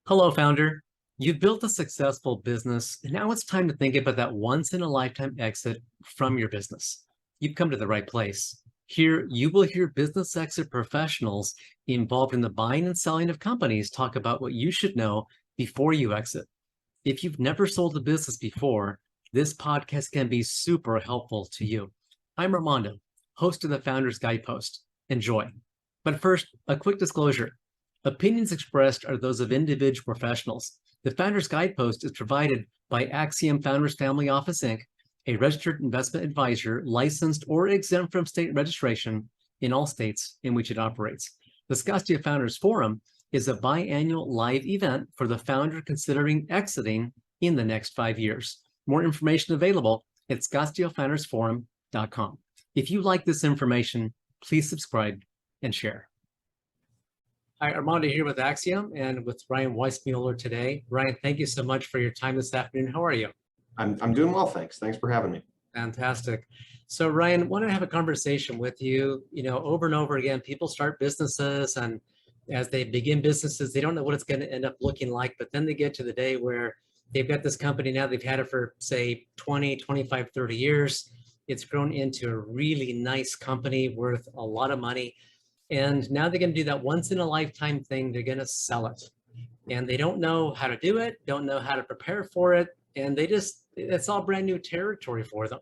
Hello, founder. You've built a successful business, and now it's time to think about that once in a lifetime exit from your business. You've come to the right place. Here, you will hear business exit professionals involved in the buying and selling of companies talk about what you should know before you exit. If you've never sold a business before, this podcast can be super helpful to you. I'm Armando, host of the Founder's Guidepost. Enjoy. But first, a quick disclosure. Opinions expressed are those of individual professionals. The Founder's Guidepost is provided by AXIOM Founders Family Office, Inc., a registered investment advisor licensed or exempt from state registration in all states in which it operates. The Scottsdale Founders Forum is a biannual live event for the founder considering exiting in the next 5 years. More information available at scottsdalefoundersforum.com. If you like this information, please subscribe and share. Hi, Armando here with Axiom and with Ryan Weissmueller today. Ryan, thank you so much for your time this afternoon. How are you? I'm doing well, thanks. Thanks for having me. Fantastic. So Ryan, want to have a conversation with you. You know, over and over again, people start businesses, and as they begin businesses, they don't know what it's going to end up looking like, but then they get to the day where they've got this company now, they've had it for say 20, 25, 30 years. It's grown into a really nice company worth a lot of money. And now they're going to do that once in a lifetime thing. They're going to sell it. And they don't know how to do it, don't know how to prepare for it. And it's all brand new territory for them.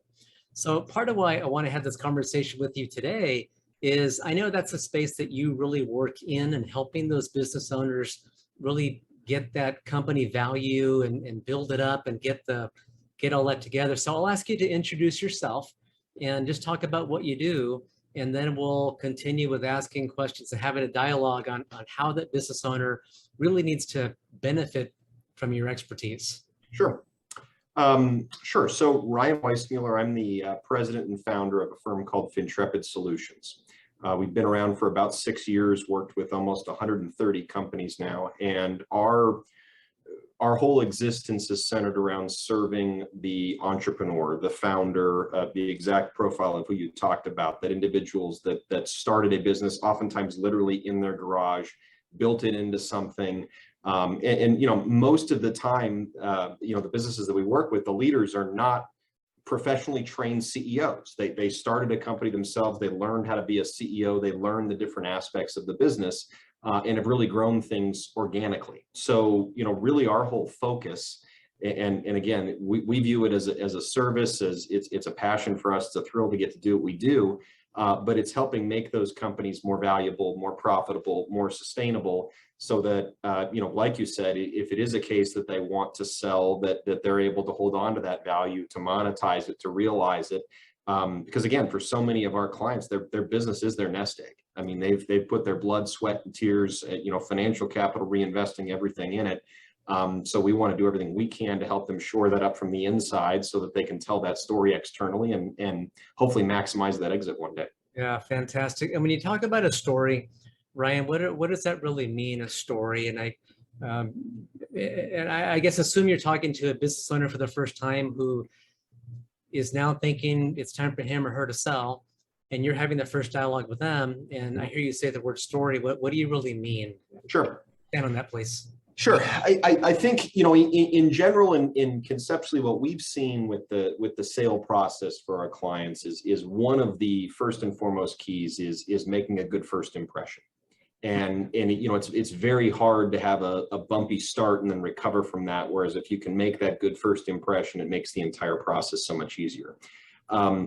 So part of why I want to have this conversation with you today is I know that's a space that you really work in and helping those business owners really get that company value and build it up and get all that together. So I'll ask you to introduce yourself and just talk about what you do. And then we'll continue with asking questions and having a dialogue on how that business owner really needs to benefit from your expertise. Sure. Sure. So Ryan Weissmueller, I'm the president and founder of a firm called Fintrepid Solutions. We've been around for about 6 years, worked with almost 130 companies now, and our whole existence is centered around serving the entrepreneur, the founder, the exact profile of who you talked about, that individuals that started a business, oftentimes literally in their garage, built it into something. And you know, most of the time, you know, the businesses that we work with, the leaders are not professionally trained CEOs. They started a company themselves. They learned how to be a CEO. They learned the different aspects of the business. And have really grown things organically. So, you know, really our whole focus, and again, we view it as a service, as it's a passion for us. It's a thrill to get to do what we do, but it's helping make those companies more valuable, more profitable, more sustainable, so that, you know, like you said, if it is a case that they want to sell, that they're able to hold on to that value, to monetize it, to realize it. Because again, for so many of our clients, their business is their nest egg. I mean, they've put their blood, sweat, and tears, you know, financial capital, reinvesting everything in it. So we want to do everything we can to help them shore that up from the inside so that they can tell that story externally and hopefully maximize that exit one day. Yeah, fantastic. And when you talk about a story, Ryan, what does that really mean, a story? And I guess assume you're talking to a business owner for the first time who is now thinking it's time for him or her to sell, and you're having the first dialogue with them, and I hear you say the word story. What do you really mean? Sure. Stand on that, please. Sure. I think, you know, in general, in conceptually, what we've seen with the sale process for our clients is one of the first and foremost keys is making a good first impression. And you know, it's very hard to have a bumpy start and then recover from that. Whereas if you can make that good first impression, it makes the entire process so much easier.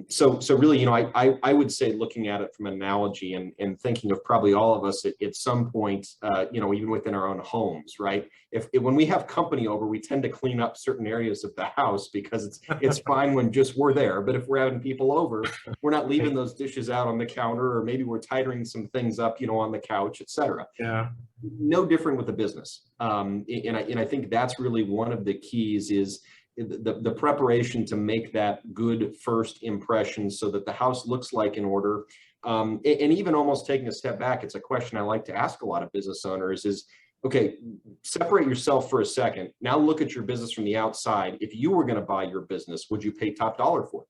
So really, you know, I would say, looking at it from an analogy and thinking of probably all of us at some point, you know, even within our own homes, right? When we have company over, we tend to clean up certain areas of the house because it's fine when just we're there. But if we're having people over, we're not leaving those dishes out on the counter, or maybe we're tightening some things up, you know, on the couch, etc. Yeah. No different with the business. And I think that's really one of the keys is the preparation to make that good first impression so that the house looks like in order. And even almost taking a step back, it's a question I like to ask a lot of business owners is, okay, separate yourself for a second. Now look at your business from the outside. If you were going to buy your business, would you pay top dollar for it?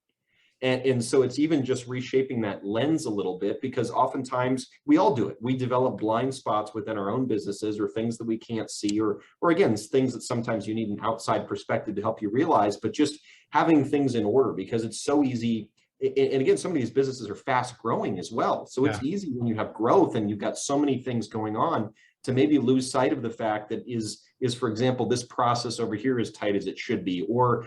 And so it's even just reshaping that lens a little bit, because oftentimes we all do it. We develop blind spots within our own businesses, or things that we can't see, or again, things that sometimes you need an outside perspective to help you realize, but just having things in order, because it's so easy. And again, some of these businesses are fast growing as well. So it's easy when you have growth and you've got so many things going on to maybe lose sight of the fact that is, for example, this process over here as tight as it should be, or,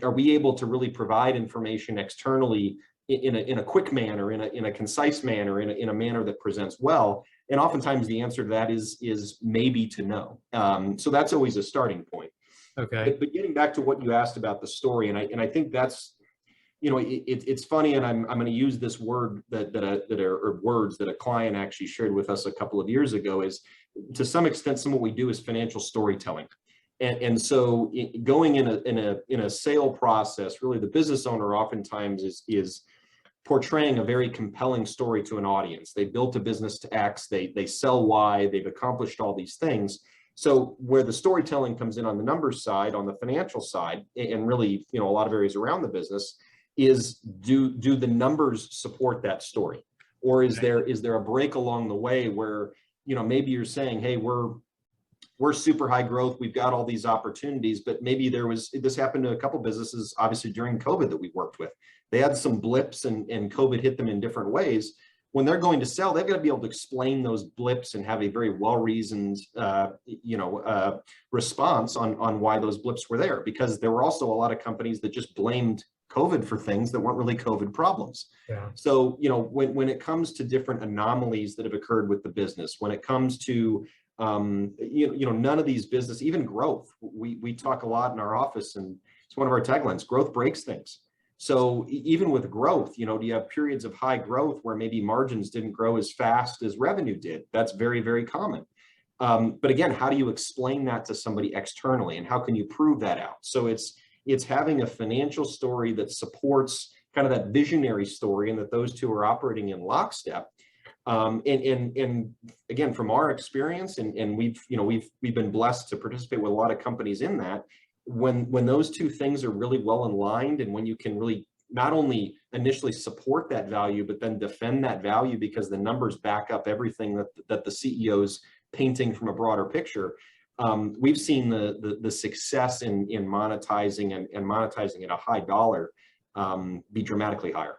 are we able to really provide information externally in a quick manner, in a concise manner, in a manner that presents well? And oftentimes the answer to that is maybe to no. So that's always a starting point. Okay. But getting back to what you asked about the story, and I think that's, it's funny, and I'm going to use this word or words that a client actually shared with us a couple of years ago, is to some extent, some of what we do is financial storytelling. And so going in a sale process, really the business owner oftentimes is portraying a very compelling story to an audience. They built a business to X, they sell Y, they've accomplished all these things. So where the storytelling comes in on the numbers side, on the financial side, and really, a lot of areas around the business, is do the numbers support that story? Or is there a break along the way where, maybe you're saying, hey, we're super high growth, we've got all these opportunities, but maybe this happened to a couple businesses, obviously during COVID, that we worked with. They had some blips and COVID hit them in different ways. When they're going to sell, they've got to be able to explain those blips and have a very well-reasoned, response on why those blips were there, because there were also a lot of companies that just blamed COVID for things that weren't really COVID problems. Yeah. So, when it comes to different anomalies that have occurred with the business, when it comes to, none of these business, even growth, we talk a lot in our office, and it's one of our taglines: growth breaks things. So even with growth, do you have periods of high growth where maybe margins didn't grow as fast as revenue did? That's very, very common. But again, how do you explain that to somebody externally, and how can you prove that out? So it's having a financial story that supports kind of that visionary story, and that those two are operating in lockstep. And again, from our experience, and we've been blessed to participate with a lot of companies in that, when those two things are really well aligned, and when you can really not only initially support that value, but then defend that value because the numbers back up everything that the CEO's painting from a broader picture, we've seen the success in monetizing and monetizing at a high dollar be dramatically higher.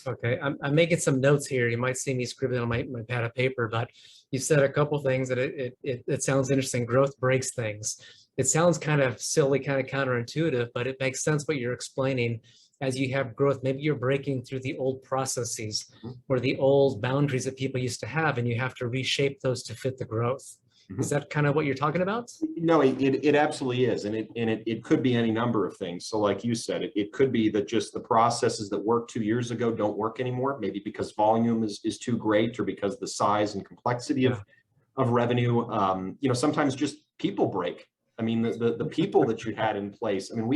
Okay, I'm making some notes here. You might see me scribbling on my pad of paper, but you said a couple things that it sounds interesting. Growth breaks things. It sounds kind of silly, kind of counterintuitive, but it makes sense what you're explaining. As you have growth, maybe you're breaking through the old processes or the old boundaries that people used to have, and you have to reshape those to fit the growth. Is that kind of what you're talking about? No, it absolutely is. And it could be any number of things. So like you said, it could be that just the processes that worked 2 years ago don't work anymore, maybe because volume is too great, or because the size and complexity of revenue. Sometimes just people break. I mean, the people that you had in place. I mean,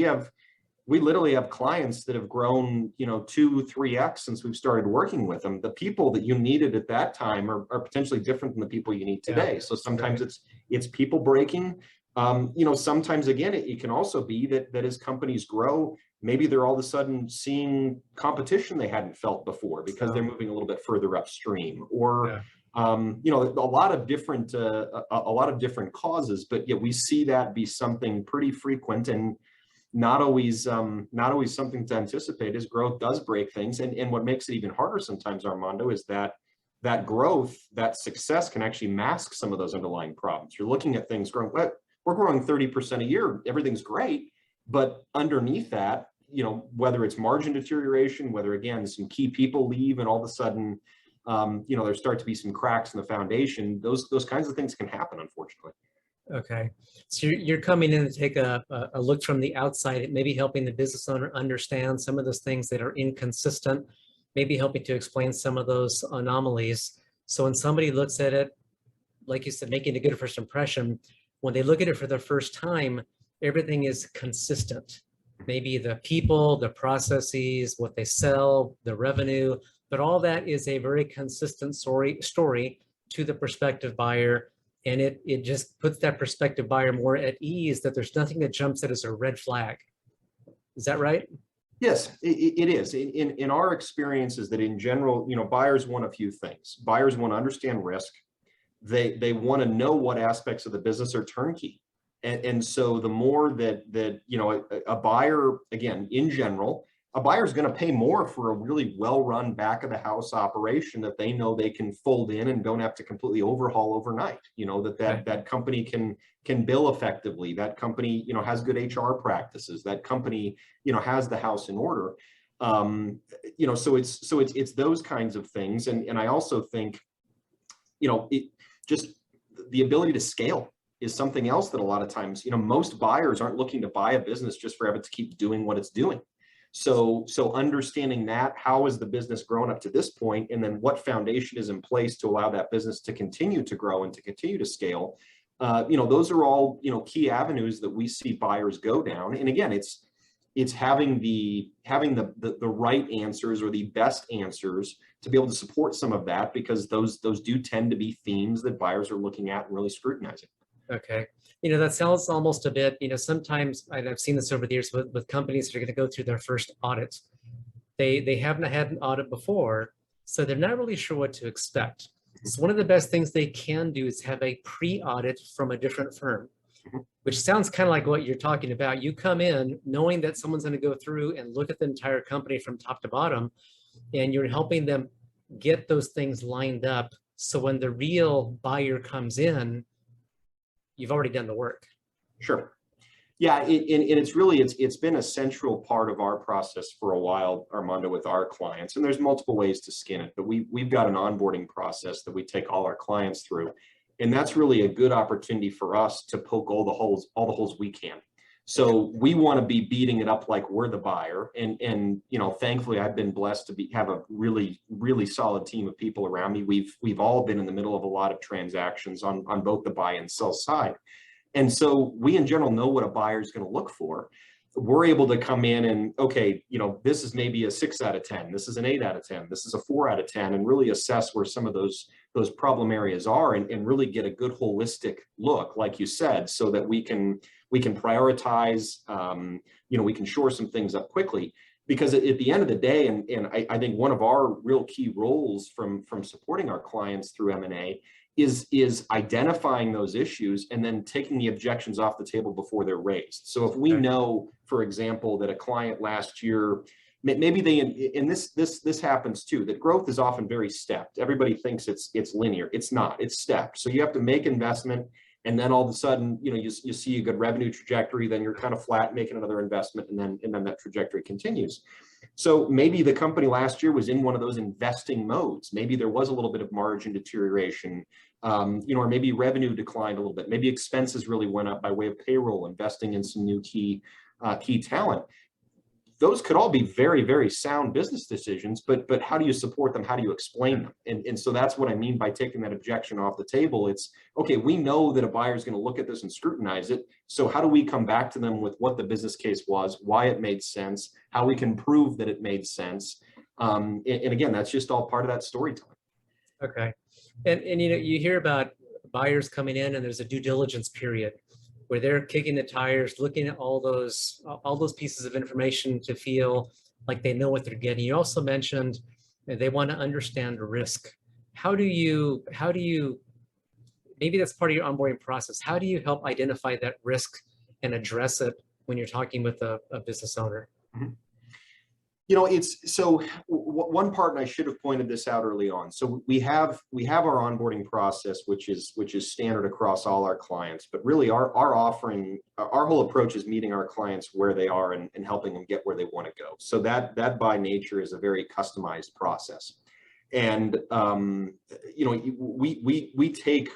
we literally have clients that have grown, 2-3x since we've started working with them. The people that you needed at that time are potentially different than the people you need today. So sometimes it's people breaking. Sometimes again, it can also be that as companies grow, maybe they're all of a sudden seeing competition they hadn't felt before because they're moving a little bit further upstream, or a lot of different causes. But yet we see that be something pretty frequent, and not always something to anticipate, as growth does break things. And what makes it even harder sometimes, Armando, is that growth, that success can actually mask some of those underlying problems. You're looking at things growing, we're growing 30% a year, everything's great, but underneath that, whether it's margin deterioration, whether again some key people leave, and all of a sudden there start to be some cracks in the foundation, those kinds of things can happen, unfortunately. Okay, so you're coming in to take a look from the outside, maybe helping the business owner understand some of those things that are inconsistent, maybe helping to explain some of those anomalies. So when somebody looks at it, like you said, making a good first impression, when they look at it for the first time, everything is consistent. Maybe the people, the processes, what they sell, the revenue, but all that is a very consistent story to the prospective buyer. And it just puts that prospective buyer more at ease, that there's nothing that jumps at as a red flag. Is that right? Yes, it is. In our experience is that in general, buyers want a few things. Buyers want to understand risk. They want to know what aspects of the business are turnkey. And so the more that a buyer, again, in general, a buyer is going to pay more for a really well-run back of the house operation that they know they can fold in and don't have to completely overhaul overnight. That company can bill effectively. That company, has good HR practices. That company, has the house in order. So it's those kinds of things. And I also think, just the ability to scale is something else that a lot of times, most buyers aren't looking to buy a business just for it to keep doing what it's doing. So understanding that, how has the business grown up to this point, and then what foundation is in place to allow that business to continue to grow and to continue to scale. Those are all, key avenues that we see buyers go down. And again, it's having the right answers or the best answers to be able to support some of that, because those do tend to be themes that buyers are looking at and really scrutinizing. Okay. That sounds almost a bit, sometimes, and I've seen this over the years with companies that are going to go through their first audit. They haven't had an audit before, so they're not really sure what to expect. So one of the best things they can do is have a pre-audit from a different firm, which sounds kind of like what you're talking about. You come in knowing that someone's going to go through and look at the entire company from top to bottom, and you're helping them get those things lined up. So when the real buyer comes in, you've already done the work. Sure. Yeah, and it's been a central part of our process for a while, Armando, with our clients. And there's multiple ways to skin it, but we've got an onboarding process that we take all our clients through. And that's really a good opportunity for us to poke all the holes we can. So we want to be beating it up like we're the buyer. And thankfully I've been blessed to have a really, really solid team of people around me. We've all been in the middle of a lot of transactions on both the buy and sell side. And so we in general know what a buyer is going to look for. We're able to come in and, okay, this is maybe a 6 out of 10. This is an 8 out of 10. This is a 4 out of 10, and really assess where some of those problem areas are, and really get a good holistic look, like you said, so that we can prioritize, we can shore some things up quickly. Because at the end of the day, and I think one of our real key roles from supporting our clients through M&A is identifying those issues and then taking the objections off the table before they're raised. So if we know, for example, that a client last year, maybe and this happens too, that growth is often very stepped. Everybody thinks it's linear. It's not. It's stepped. So you have to make investment, and then all of a sudden, you see a good revenue trajectory, then you're kind of flat, making another investment, and then that trajectory continues. So maybe the company last year was in one of those investing modes. Maybe there was a little bit of margin deterioration, or maybe revenue declined a little bit. Maybe expenses really went up by way of payroll, investing in some new key talent. Those could all be very, very sound business decisions, but how do you support them? How do you explain them? And so that's what I mean by taking that objection off the table. It's, okay, we know that a buyer is going to look at this and scrutinize it. So how do we come back to them with what the business case was, why it made sense, how we can prove that it made sense? And again, that's just all part of that storytelling. Okay. And you hear about buyers coming in and there's a due diligence period where they're kicking the tires, looking at all those pieces of information to feel like they know what they're getting. You also mentioned that they want to understand risk. How do you, maybe that's part of your onboarding process. How do you help identify that risk and address it when you're talking with a business owner? Mm-hmm. One part, and I should have pointed this out early on. So we have our onboarding process, which is standard across all our clients, but really our offering, our whole approach is meeting our clients where they are and helping them get where they want to go. So that by nature is a very customized process. And, we take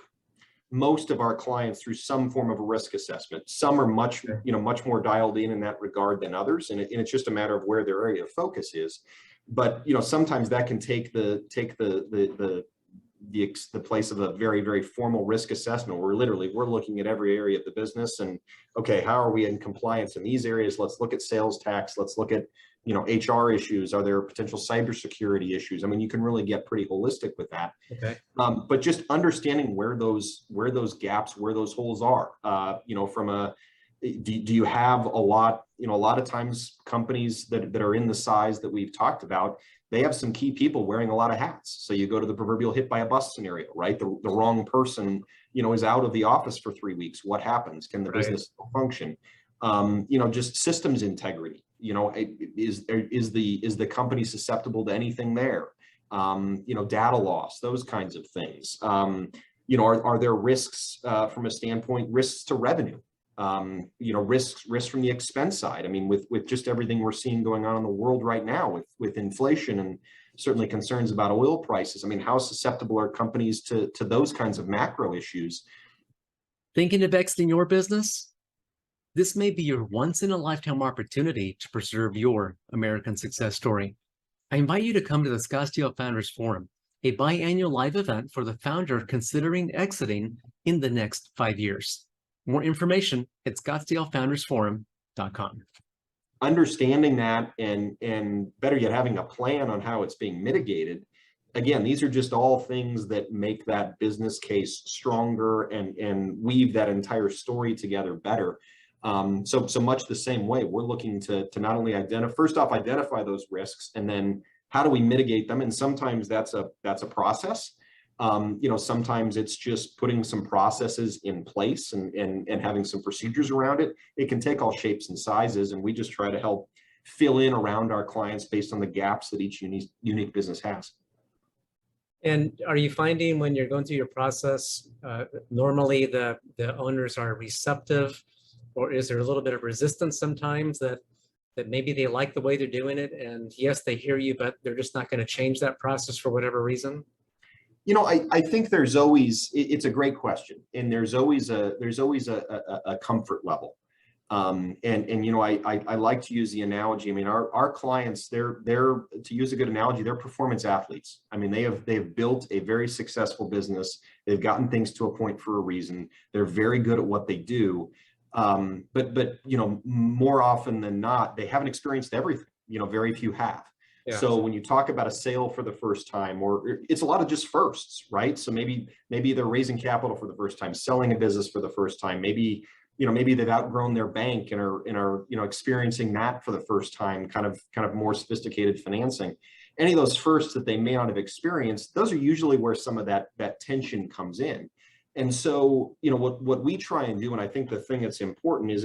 most of our clients through some form of a risk assessment. Some are much more dialed in that regard than others, and it's just a matter of where their area of focus is. But sometimes that can take the place of a very, very formal risk assessment, where we're looking at every area of the business and, okay, how are we in compliance in these areas? Let's look at sales tax. Let's look at HR issues. Are there potential cybersecurity issues? I mean, you can really get pretty holistic with that. Okay. But just understanding where those gaps, where those holes are, from a, do you have a lot, a lot of times companies that are in the size that we've talked about, they have some key people wearing a lot of hats. So you go to the proverbial hit by a bus scenario, right? The wrong person, is out of the office for 3 weeks. What happens? Can the business still function? Just systems integrity, is the company susceptible to anything there? Data loss, those kinds of things. Are there risks from a standpoint, risks to revenue? Risks from the expense side. I mean, with just everything we're seeing going on in the world right now with inflation and certainly concerns about oil prices. I mean, how susceptible are companies to those kinds of macro issues? Thinking of exiting your business? This may be your once-in-a-lifetime opportunity to preserve your American success story. I invite you to come to the Scottsdale Founders Forum, a biannual live event for the founder considering exiting in the next 5 years. More information at scottsdalefoundersforum.com. Understanding that and better yet, having a plan on how it's being mitigated. Again, these are just all things that make that business case stronger and weave that entire story together better. So much the same way, we're looking to not only identify those risks, and then how do we mitigate them? And sometimes that's a process. Sometimes it's just putting some processes in place and having some procedures around it. It can take all shapes and sizes, and we just try to help fill in around our clients based on the gaps that each unique business has. And are you finding when you're going through your process, normally the owners are receptive, or is there a little bit of resistance sometimes that maybe they like the way they're doing it, and yes, they hear you, but they're just not going to change that process for whatever reason? I think there's always, it's a great question, and there's always a comfort level. I like to use the analogy. I mean, our clients, they're to use a good analogy, they're performance athletes. I mean, they've built a very successful business. They've gotten things to a point for a reason. They're very good at what they do. But more often than not, they haven't experienced everything. Very few have. Yeah. So when you talk about a sale for the first time, or it's a lot of just firsts, right? So maybe they're raising capital for the first time, selling a business for the first time. Maybe they've outgrown their bank and are experiencing that for the first time, kind of more sophisticated financing. Any of those firsts that they may not have experienced, those are usually where some of that tension comes in. And so, what we try and do, and I think the thing that's important is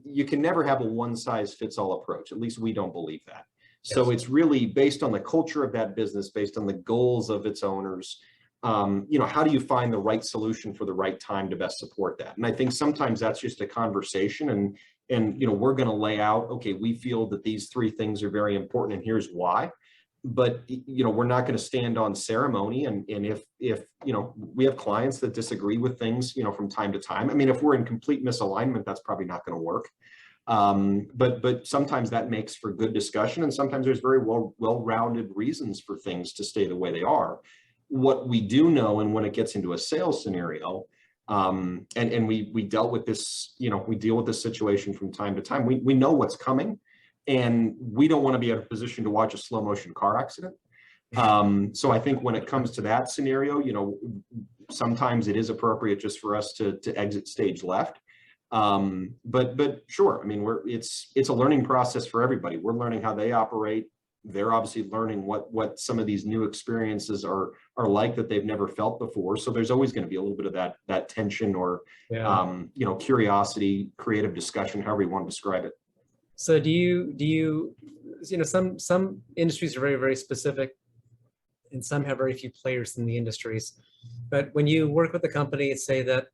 you can never have a one-size-fits-all approach. At least we don't believe that. Yes. So it's really based on the culture of that business, based on the goals of its owners. How do you find the right solution for the right time to best support that? And I think sometimes that's just a conversation, and we're going to lay out, okay, we feel that these 3 things are very important, and here's why. But we're not going to stand on ceremony, and if we have clients that disagree with things from time to time. I mean, if we're in complete misalignment, that's probably not going to work. But sometimes that makes for good discussion, and sometimes there's very well-rounded reasons for things to stay the way they are. What we do know, and when it gets into a sales scenario, and we dealt with this, we deal with this situation from time to time. We know what's coming. And we don't want to be in a position to watch a slow motion car accident. So I think when it comes to that scenario, sometimes it is appropriate just for us to exit stage left. But sure, I mean, it's a learning process for everybody. We're learning how they operate. They're obviously learning what some of these new experiences are like that they've never felt before. So there's always going to be a little bit of that tension or curiosity, creative discussion, however you want to describe it. So do you some industries are very, very specific, and some have very few players in the industries. But when you work with a company, say that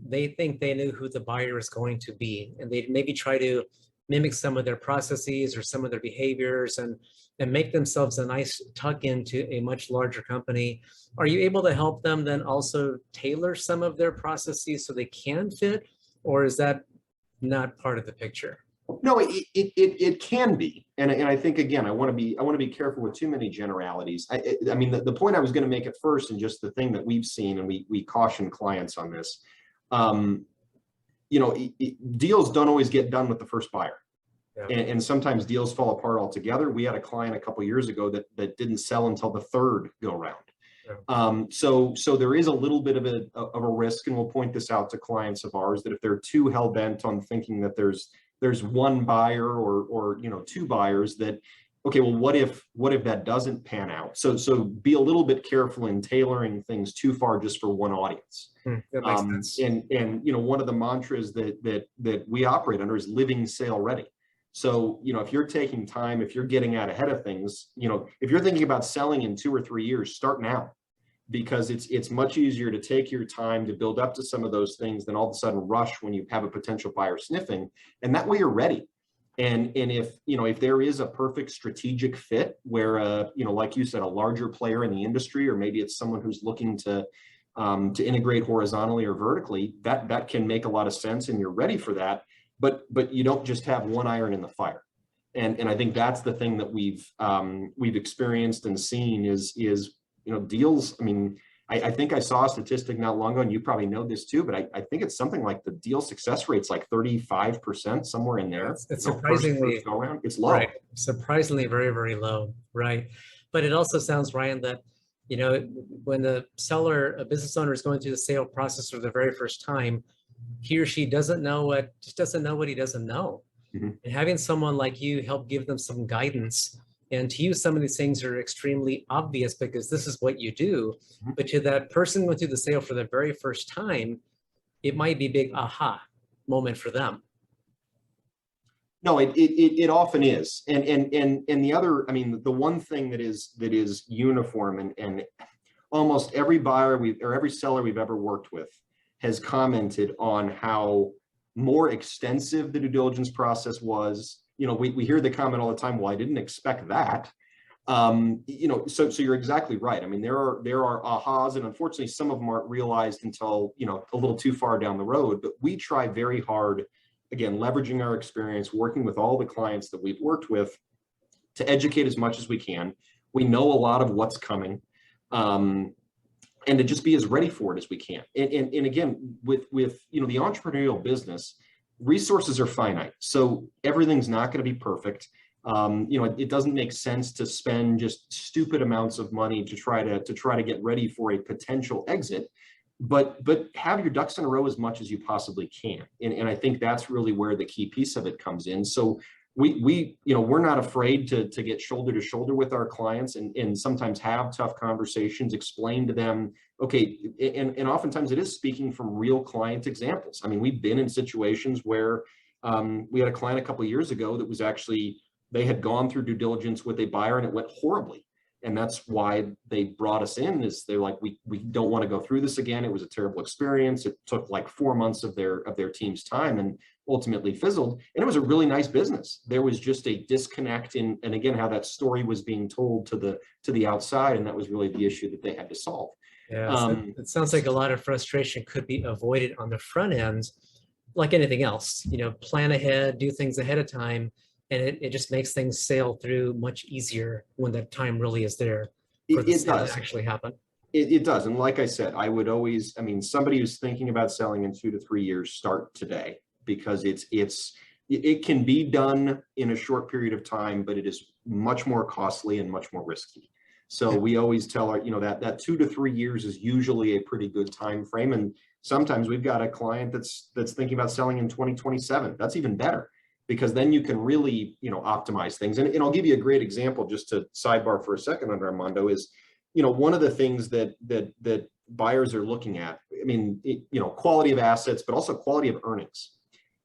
they think they knew who the buyer is going to be, and they maybe try to mimic some of their processes or some of their behaviors and make themselves a nice tuck into a much larger company, are you able to help them then also tailor some of their processes so they can fit, or is that not part of the picture? No, it can be, and I think, again, I want to be careful with too many generalities. I mean, the point I was going to make at first, and just the thing that we've seen, and we caution clients on this, deals don't always get done with the first buyer, and sometimes deals fall apart altogether. We had a client a couple of years ago that didn't sell until the 3rd go round. So there is a little bit of a risk, and we'll point this out to clients of ours, that if they're too hell bent on thinking that there's one buyer or two buyers, that okay, well, what if that doesn't pan out? So be a little bit careful in tailoring things too far just for one audience. That makes sense. And one of the mantras that we operate under is living sale ready. So, if you're taking time, if you're getting out ahead of things, if you're thinking about selling in 2 or 3 years, start now, because it's much easier to take your time to build up to some of those things than all of a sudden rush when you have a potential buyer sniffing. And that way you're ready. And if there is a perfect strategic fit where, like you said, a larger player in the industry, or maybe it's someone who's looking to integrate horizontally or vertically, that can make a lot of sense, and you're ready for that. But you don't just have one iron in the fire. And I think that's the thing that we've experienced and seen is deals. I mean, I think I saw a statistic not long ago, and you probably know this too, but I think it's something like the deal success rate's like 35%, somewhere in there. It's surprisingly first go around. It's low. Right. Surprisingly very, very low. Right. But it also sounds, Ryan, that when the seller, a business owner, is going through the sale process for the very first time, he or she doesn't know what he doesn't know. Mm-hmm. And having someone like you help give them some guidance, and to you, some of these things are extremely obvious because this is what you do. Mm-hmm. But to that person going through the sale for the very first time, it might be a big aha moment for them. No, it often is. And the other, the one thing that is uniform, and almost every buyer or every seller we've ever worked with has commented on how more extensive the due diligence process was. We hear the comment all the time, well, I didn't expect that. So you're exactly right. There are ahas, and unfortunately some of them aren't realized until, a little too far down the road. But we try very hard, again, leveraging our experience, working with all the clients that we've worked with, to educate as much as we can. We know a lot of what's coming. And to just be as ready for it as we can. And again, with the entrepreneurial business, resources are finite. So everything's not going to be perfect. It doesn't make sense to spend just stupid amounts of money to try to get ready for a potential exit. But have your ducks in a row as much as you possibly can. And I think that's really where the key piece of it comes in. So we're not afraid to get shoulder to shoulder with our clients, and sometimes have tough conversations, explain to them, okay, and oftentimes it is speaking from real client examples. We've been in situations where we had a client a couple of years ago that was actually, they had gone through due diligence with a buyer and it went horribly. And that's why they brought us in, is they're like, we don't want to go through this again. It was a terrible experience. It took like 4 months of their team's time and ultimately fizzled. And it was a really nice business. There was just a disconnect in, and again, how that story was being told to the outside. And that was really the issue that they had to solve. Yeah, it sounds like a lot of frustration could be avoided on the front end, like anything else. Plan ahead, do things ahead of time. And it just makes things sail through much easier when that time really is there for the sale to actually happen. It does. And like I said, I would always, somebody who's thinking about selling in 2 to 3 years, start today, because it can be done in a short period of time, but it is much more costly and much more risky. So we always tell our, that 2 to 3 years is usually a pretty good time frame. And sometimes we've got a client that's thinking about selling in 2027. That's even better, because then you can really, optimize things. And I'll give you a great example, just to sidebar for a second, Armando, is, one of the things that buyers are looking at, quality of assets, but also quality of earnings.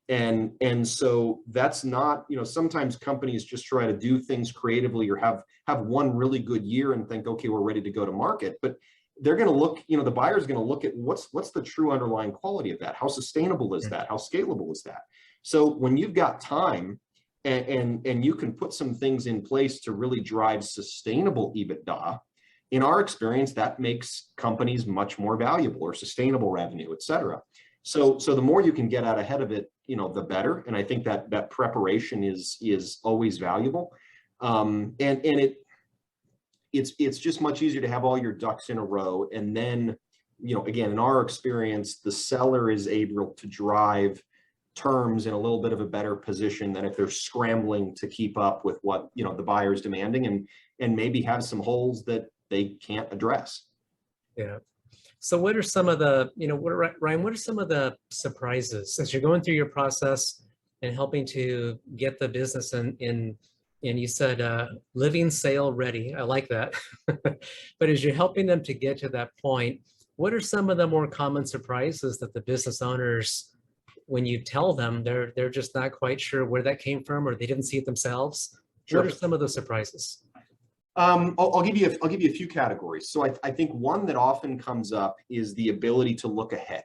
And so that's not, sometimes companies just try to do things creatively, or have one really good year and think, okay, we're ready to go to market. But they're going to look, the buyer's going to look at what's the true underlying quality of that? How sustainable is that? How scalable is that? So when you've got time and you can put some things in place to really drive sustainable EBITDA, in our experience, that makes companies much more valuable, or sustainable revenue, et cetera. So the more you can get out ahead of it, the better. And I think that preparation is always valuable. It's just much easier to have all your ducks in a row. And then, again, in our experience, the seller is able to drive terms in a little bit of a better position than if they're scrambling to keep up with what, the buyer's demanding, and maybe have some holes that they can't address. Yeah. So what are some of the, Ryan, what are some of the surprises as you're going through your process and helping to get the business and you said living sale ready. I like that. But as you're helping them to get to that point, what are some of the more common surprises that the business owners, when you tell them, they're just not quite sure where that came from or they didn't see it themselves? Sure. What are some of those surprises? I'll give you a few categories. So I think one that often comes up is the ability to look ahead.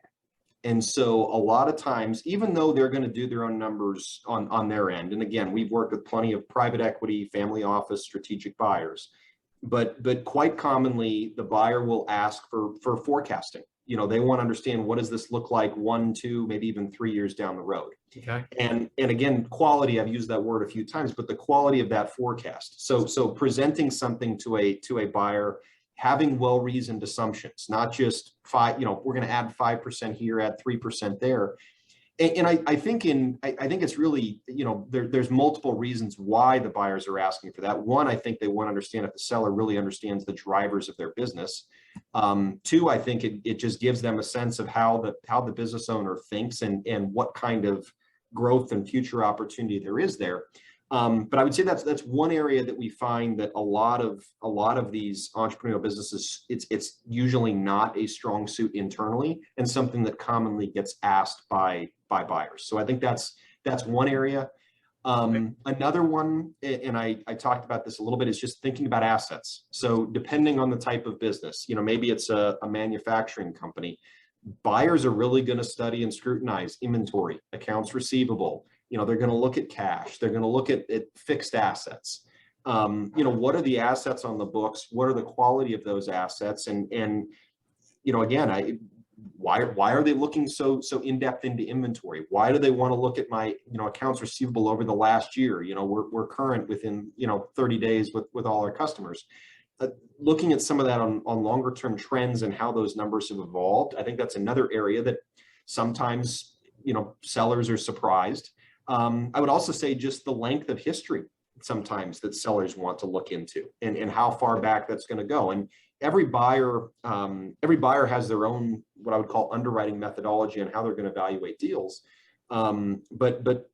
And so a lot of times, even though they're going to do their own numbers on their end, and again, we've worked with plenty of private equity, family office, strategic buyers, but quite commonly the buyer will ask for forecasting. They want to understand, what does this look like 1, 2, maybe even 3 years down the road. Okay. And again, quality, I've used that word a few times, but the quality of that forecast. So presenting something to a buyer, having well-reasoned assumptions, not just we're going to add 5% here, add 3% there. And I think it's really, there's multiple reasons why the buyers are asking for that. One, I think they want to understand if the seller really understands the drivers of their business. Two, I think it just gives them a sense of how the business owner thinks and what kind of growth and future opportunity there is there. But I would say that's one area that we find that a lot of these entrepreneurial businesses, it's usually not a strong suit internally, and something that commonly gets asked by buyers. So I think that's one area. Another one, and I talked about this a little bit, is just thinking about assets. So depending on the type of business, maybe it's a manufacturing company, buyers are really going to study and scrutinize inventory, accounts receivable. They're going to look at cash. They're going to look at fixed assets. What are the assets on the books? What are the quality of those assets? And again, why are they looking so in depth into inventory? Why do they want to look at my accounts receivable over the last year? We're current within 30 days with all our customers. Looking at some of that on longer term trends and how those numbers have evolved, I think that's another area that sometimes sellers are surprised. I would also say just the length of history sometimes that sellers want to look into, and how far back that's going to go. And every buyer has their own, what I would call, underwriting methodology on how they're going to evaluate deals. But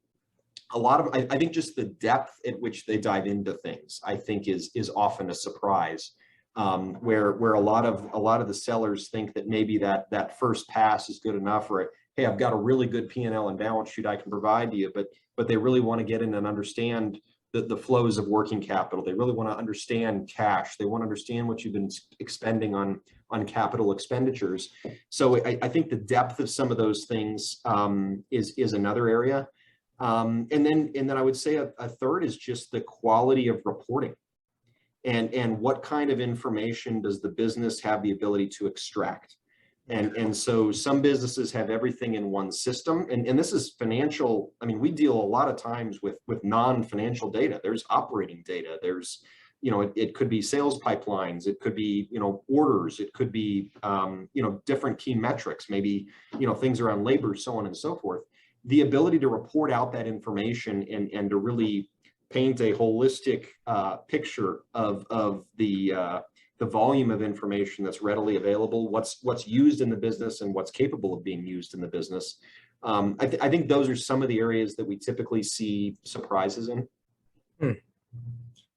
a lot of, I think just the depth at which they dive into things, I think is often a surprise, where a lot of the sellers think that maybe that first pass is good enough, or hey, I've got a really good P&L and balance sheet I can provide to you, but they really want to get in and understand the flows of working capital. They really want to understand cash. They want to understand what you've been expending on capital expenditures. So I think the depth of some of those things is another area. And then I would say a third is just the quality of reporting, and what kind of information does the business have the ability to extract. And so some businesses have everything in one system, and this is financial. I mean, we deal a lot of times with non-financial data. There's operating data. There's, it could be sales pipelines. It could be, orders. It could be, different key metrics, maybe, things around labor, so on and so forth. The ability to report out that information and to really paint a holistic picture of the volume of information that's readily available, what's used in the business and what's capable of being used in the business. I think those are some of the areas that we typically see surprises in.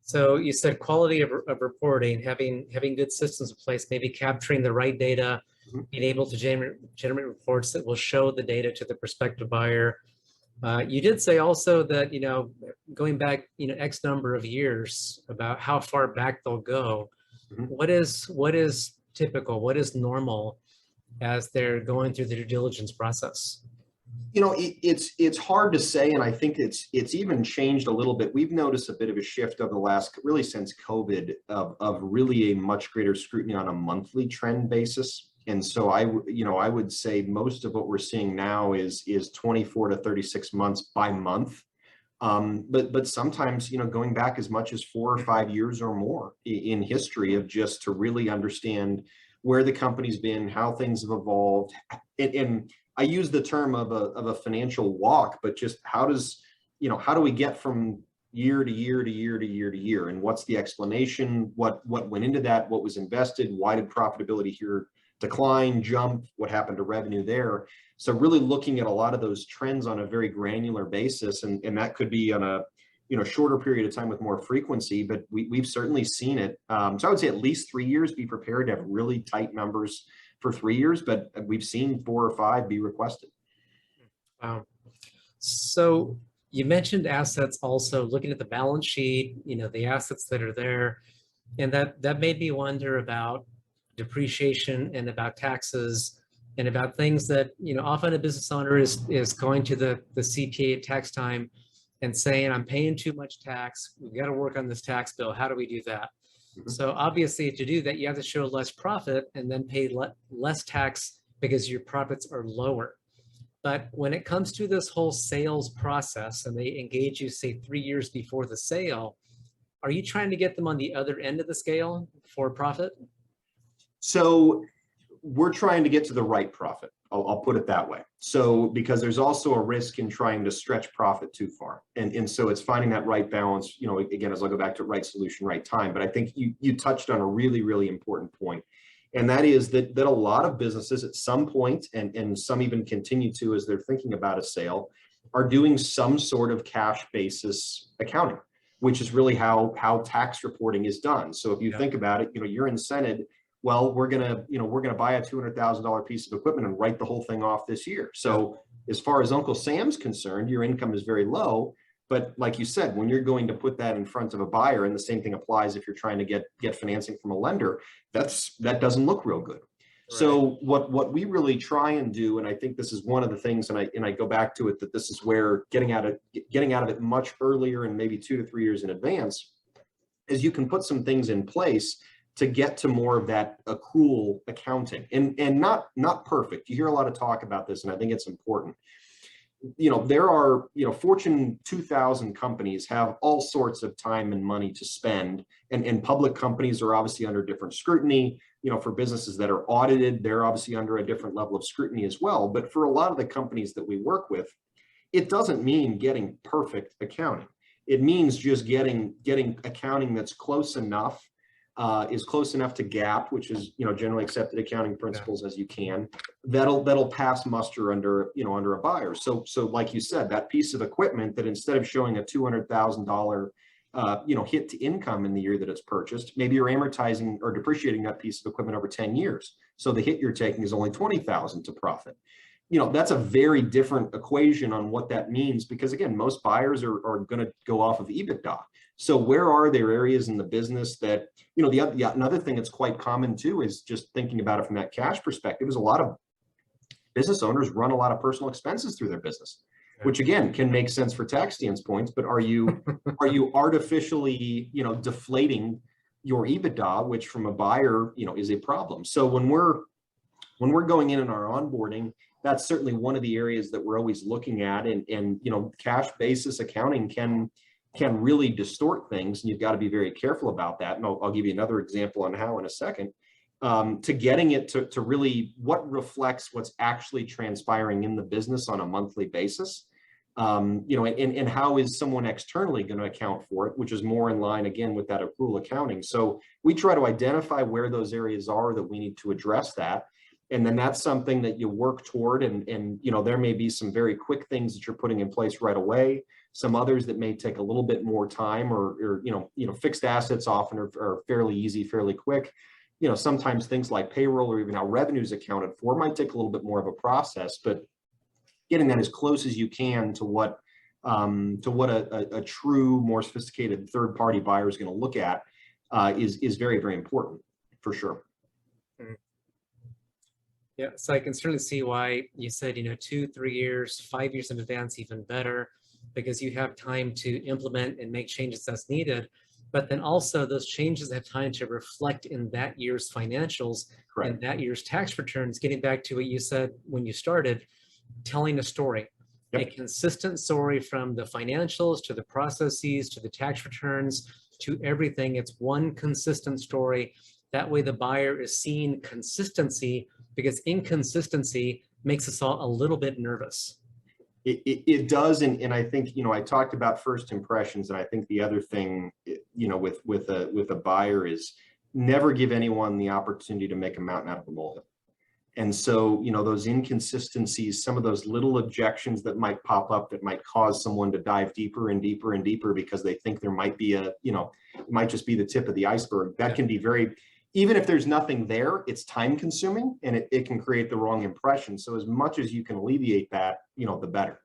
So you said quality of reporting, having good systems in place, maybe capturing the right data, being able to generate reports that will show the data to the prospective buyer. You did say also that, going back, X number of years, about how far back they'll go. What is typical? What is normal as they're going through the due diligence process? It's hard to say, and I think it's even changed a little bit. We've noticed a bit of a shift over the last, really since COVID, of really a much greater scrutiny on a monthly trend basis. And so I would say most of what we're seeing now is 24 to 36 months by month. But sometimes, going back as much as 4 or 5 years or more in history, of just to really understand where the company's been, how things have evolved. And I use the term of a financial walk, but just how do we get from year to year to year to year to year, and what's the explanation? What went into that? What was invested? Why did profitability here decline, jump, what happened to revenue there. So really looking at a lot of those trends on a very granular basis, and that could be on a shorter period of time with more frequency, but we've certainly seen it. So I would say at least 3 years, be prepared to have really tight numbers for 3 years, but we've seen 4 or 5 be requested. Wow. So you mentioned assets also, looking at the balance sheet, the assets that are there, and that made me wonder about depreciation and about taxes and about things that, often a business owner is going to the CPA at tax time and saying, I'm paying too much tax. We've got to work on this tax bill. How do we do that? Mm-hmm. So obviously to do that, you have to show less profit and then pay less tax because your profits are lower. But when it comes to this whole sales process and they engage you, say 3 years before the sale, are you trying to get them on the other end of the scale for profit? So we're trying to get to the right profit. I'll put it that way. So because there's also a risk in trying to stretch profit too far. And so it's finding that right balance, again, as I'll go back to right solution, right time. But I think you touched on a really, really important point. And that is that a lot of businesses at some point, and some even continue to as they're thinking about a sale, are doing some sort of cash basis accounting, which is really how tax reporting is done. So if you think about it, you're incented, well, we're gonna buy a $200,000 piece of equipment and write the whole thing off this year. So as far as Uncle Sam's concerned, your income is very low. But like you said, when you're going to put that in front of a buyer, and the same thing applies if you're trying to get financing from a lender, that doesn't look real good. Right. So what we really try and do, and I think this is one of the things, and I go back to it, that this is where getting out of it much earlier and maybe 2 to 3 years in advance, is you can put some things in place to get to more of that accrual accounting, and not perfect. You hear a lot of talk about this, and I think it's important. There are, Fortune 2000 companies have all sorts of time and money to spend, and public companies are obviously under different scrutiny. For businesses that are audited, they're obviously under a different level of scrutiny as well. But for a lot of the companies that we work with, it doesn't mean getting perfect accounting. It means just getting accounting that's close enough, is close enough to GAAP, which is generally accepted accounting principles, as you can, that'll pass muster under a buyer. So like you said, that piece of equipment that instead of showing a $200,000 hit to income in the year that it's purchased, maybe you're amortizing or depreciating that piece of equipment over 10 years. So the hit you're taking is only 20,000 to profit. That's a very different equation on what that means, because again, most buyers are going to go off of EBITDA. So where are there areas in the business that, another thing that's quite common too, is just thinking about it from that cash perspective, is a lot of business owners run a lot of personal expenses through their business, which again can make sense for tax standpoints, but are you artificially, deflating your EBITDA, which from a buyer, is a problem. So when we're going in our onboarding, that's certainly one of the areas that we're always looking at, and cash basis accounting can really distort things, and you've got to be very careful about that. And I'll give you another example on how in a second. To getting it to really what reflects what's actually transpiring in the business on a monthly basis, and how is someone externally going to account for it, which is more in line again with that accrual accounting. So we try to identify where those areas are that we need to address that. And then that's something that you work toward, and there may be some very quick things that you're putting in place right away, some others that may take a little bit more time, or fixed assets often are fairly easy, fairly quick. Sometimes things like payroll or even how revenue is accounted for might take a little bit more of a process, but getting that as close as you can to what a true, more sophisticated third-party buyer is going to look at is very, very important for sure. Yeah, so I can certainly see why you said, 2, 3 years, 5 years in advance, even better, because you have time to implement and make changes as needed. But then also those changes have time to reflect in that year's financials. Correct. And that year's tax returns, getting back to what you said when you started, telling a story. Yep. A consistent story from the financials to the processes to the tax returns to everything. It's one consistent story. That way the buyer is seeing consistency, because inconsistency makes us all a little bit nervous. It does, and I think I talked about first impressions, and I think the other thing with a buyer is never give anyone the opportunity to make a mountain out of a molehill. And so, those inconsistencies, some of those little objections that might pop up that might cause someone to dive deeper and deeper and deeper because they think there might be it might just be the tip of the iceberg. That can be even if there's nothing there, it's time consuming and it can create the wrong impression. So as much as you can alleviate that, the better.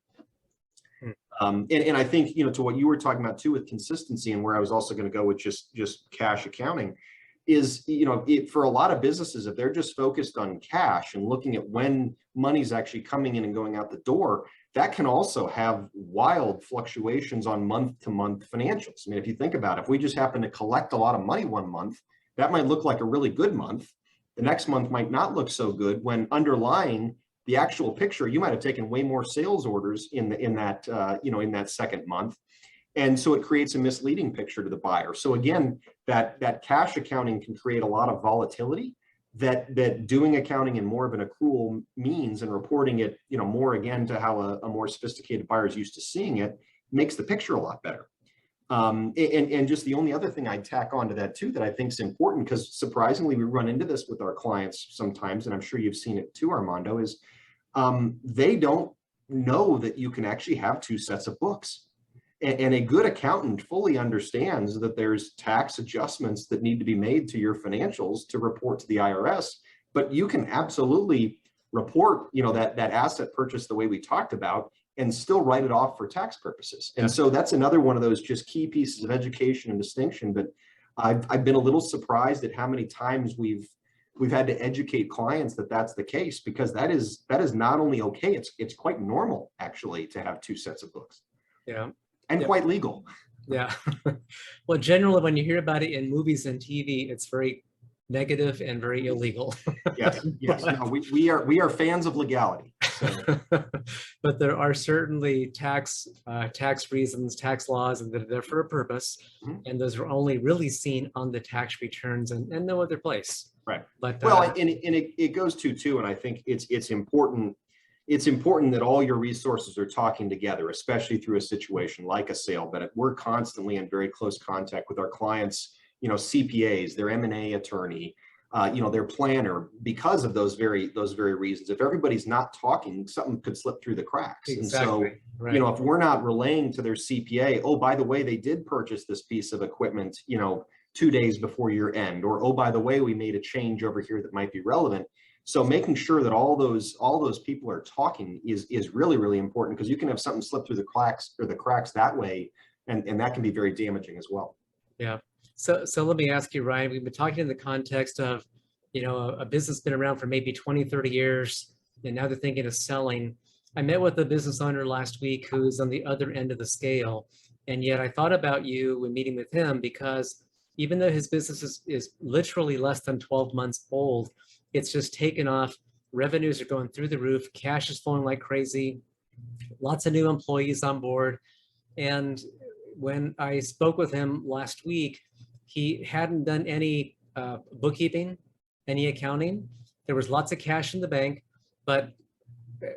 And I think, to what you were talking about too with consistency, and where I was also going to go with just cash accounting is, for a lot of businesses, if they're just focused on cash and looking at when money's actually coming in and going out the door, that can also have wild fluctuations on month-to-month financials. I mean, if you think about it, if we just happen to collect a lot of money one month, that might look like a really good month. The next month might not look so good, when underlying the actual picture, you might have taken way more sales orders in that second month. And so it creates a misleading picture to the buyer. So again, that cash accounting can create a lot of volatility that doing accounting in more of an accrual means and reporting it, more again to how a more sophisticated buyer is used to seeing it, makes the picture a lot better. And just the only other thing I'd tack on to that too, that I think is important, because surprisingly we run into this with our clients sometimes, and I'm sure you've seen it too, Armando, is they don't know that you can actually have two sets of books. And a good accountant fully understands that there's tax adjustments that need to be made to your financials to report to the IRS, but you can absolutely report, that asset purchase the way we talked about and still write it off for tax purposes. And so that's another one of those just key pieces of education and distinction. But I've been a little surprised at how many times we've had to educate clients that that's the case, because that is not only okay, it's quite normal actually to have two sets of books. Yeah. And quite legal. Yeah. Well, generally, when you hear about it in movies and TV, it's very negative and very illegal. Yes. No, we are fans of legality. So. But there are certainly tax reasons, tax laws, and they're there for a purpose. Mm-hmm. And those are only really seen on the tax returns and no other place. Right. But it goes too, and I think it's important. It's important that all your resources are talking together, especially through a situation like a sale, but we're constantly in very close contact with our clients, CPAs, their M&A attorney, their planner, because of those very reasons. If everybody's not talking, something could slip through the cracks. Exactly. And so, right. If we're not relaying to their CPA, oh, by the way, they did purchase this piece of equipment, 2 days before year end, or, oh, by the way, we made a change over here that might be relevant. So making sure that all those people are talking is really, really important, because you can have something slip through the cracks that way, and that can be very damaging as well. Yeah. So let me ask you, Ryan, we've been talking in the context of, a business been around for maybe 20, 30 years, and now they're thinking of selling. I met with a business owner last week who's on the other end of the scale. And yet I thought about you when meeting with him, because even though his business is literally less than 12 months old, it's just taken off. Revenues are going through the roof. Cash is flowing like crazy. Lots of new employees on board. And when I spoke with him last week, he hadn't done any bookkeeping, any accounting. There was lots of cash in the bank. But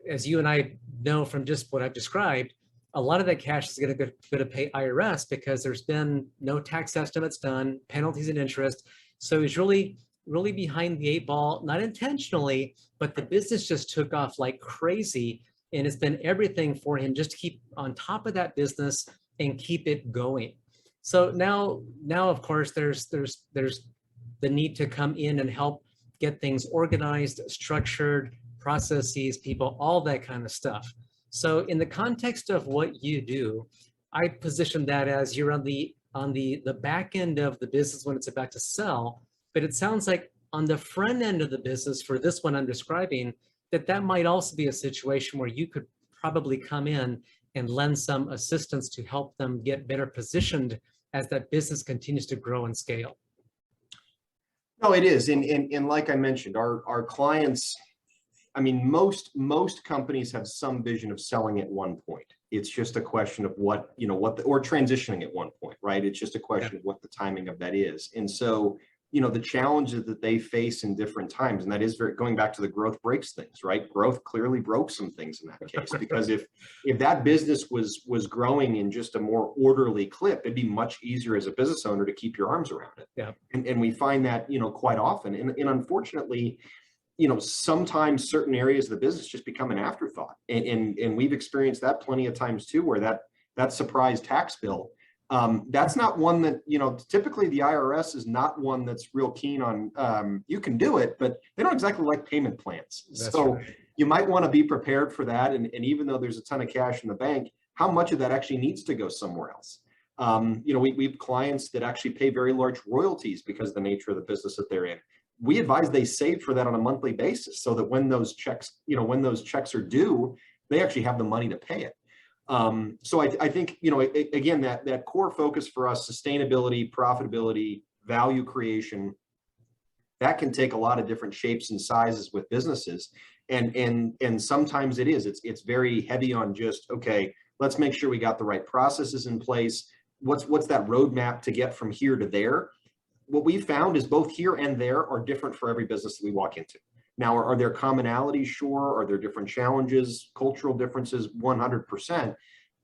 as you and I know from just what I've described, a lot of that cash is going to pay IRS, because there's been no tax estimates done, penalties and interest. So he's really behind the 8 ball, not intentionally, but the business just took off like crazy. And it's been everything for him just to keep on top of that business and keep it going. So now of course, there's the need to come in and help get things organized, structured, processes, people, all that kind of stuff. So in the context of what you do, I position that as you're on the back end of the business when it's about to sell. But it sounds like on the front end of the business for this one I'm describing, that might also be a situation where you could probably come in and lend some assistance to help them get better positioned as that business continues to grow and scale. No, it is. And like I mentioned, our clients, I mean, most companies have some vision of selling at one point. It's just a question of or transitioning at one point, right? It's just a question of what the timing of that is. And so, the challenges that they face in different times, and that is going back to the growth breaks things, right? Growth clearly broke some things in that case, because if that business was growing in just a more orderly clip, it'd be much easier as a business owner to keep your arms around it. Yeah. And we find that, quite often. And unfortunately, sometimes certain areas of the business just become an afterthought. And we've experienced that plenty of times too, where that surprise tax bill, that's not one that, typically the IRS is not one that's real keen on, you can do it, but they don't exactly like payment plans. So you might want to be prepared for that. And even though there's a ton of cash in the bank, how much of that actually needs to go somewhere else? We have clients that actually pay very large royalties because of the nature of the business that they're in. We advise they save for that on a monthly basis so that when those checks are due, they actually have the money to pay it. So I think, again, that core focus for us, sustainability, profitability, value creation, that can take a lot of different shapes and sizes with businesses. And sometimes it's very heavy on just, okay, let's make sure we got the right processes in place. What's that roadmap to get from here to there? What we found is both here and there are different for every business that we walk into. Now, are there commonalities? Sure. Are there different challenges, cultural differences? 100%.